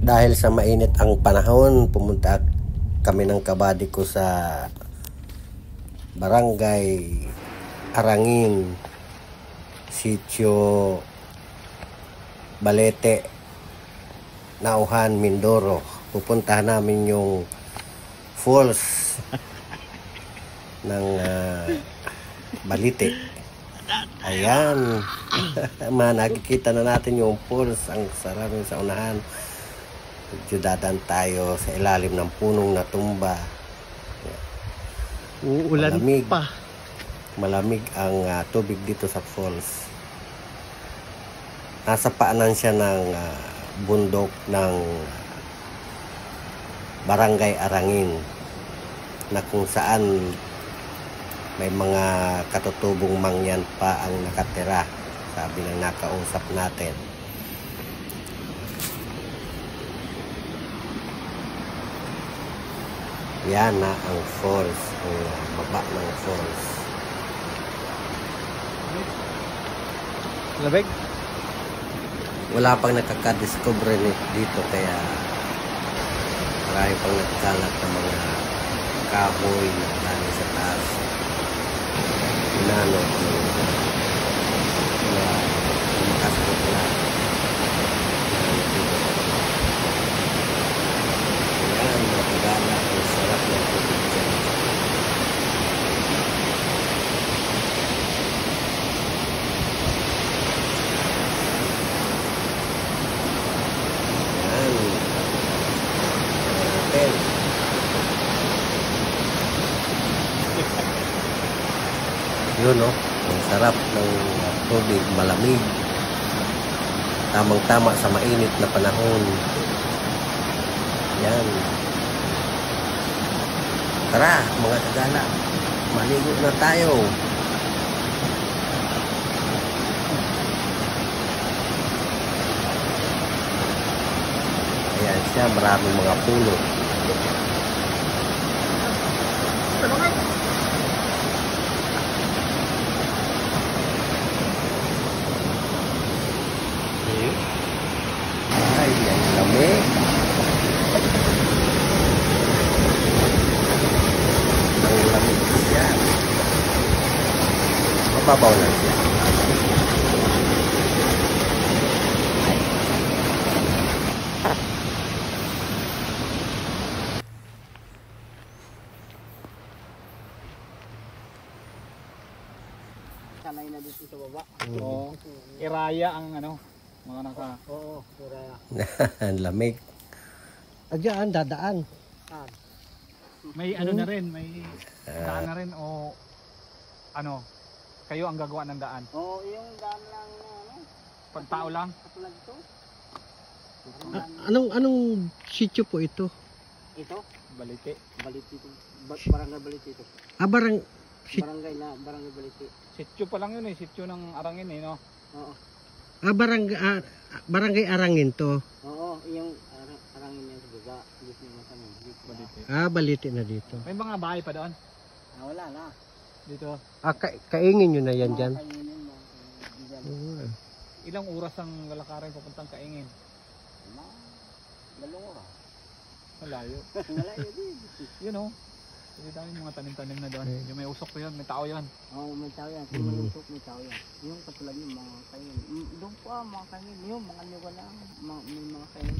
Dahil sa mainit ang panahon, pumunta kami ng kabady ko sa Barangay Arangin, Sitio Balete, Nauhan, Mindoro. Pupuntahan namin yung falls ng Balite. Ayan. Nakikita na natin yung falls. Ang sarap sa unahan. Medyo dadaan tayo sa ilalim ng punong natumba. Uulan pa. Malamig ang tubig dito sa falls. Nasa paanan siya ng bundok ng Barangay Arangin, na kung saan may mga katutubong mangyan pa ang nakatira, sabi ng nakausap natin. Yan na ang falls, ang baba ng falls. Labig? Wala pang nakaka-discover dito, kaya marami pang nagkalat ng mga kahoy na galing sa taas. Inano na makasarap na. Ayan, matagala. Ang sarap ng tubig dyan. Yun, no? Ang sarap ng tubig, malamig. Tamang-tama sa mainit na panahon. Yan. Tara, mga kagala. Maligo na tayo. Ayan siya, maraming mga puno. Ay, ang lamig. Ang lamig siya. Mababaw lang siya. Sanay na dito sa baba. Oo. Iraya ang mga naka... Oo, Iraya. Ang lamig. Diyan, dadaan. May na rin, may daan na rin o kayo ang gagawa ng daan? Oo, yung daan lang Pagtao lang? katulad ito. Anong sitio po ito? Ito, Balite. Baliti ito. Barangay Baliti ito. Barangay Baliti. Sityo pa lang yun sityo ng Arangin no? Oo. Barangay Arangin to. Oo, yung Arangin yan sa baba. Dito yung kami. Balite. Balite na dito. May mga bahay pa doon? Wala na. Dito? Kaingin nyo na yan dyan? Kainin mo. Ilang oras ang lalakarin papuntang Kaingin? Dalawang oras. Malayo. Malayo din. Yun Hindi tayo mga tanim-tanim na doon. Yung may usok ko yun, may tao yun. Oo, may tao yan. Kung may usok, may tao yan. Yung katulad yung mga kainin. Doon po mga kainin. Yung mga nyuga lang. May mga kainin.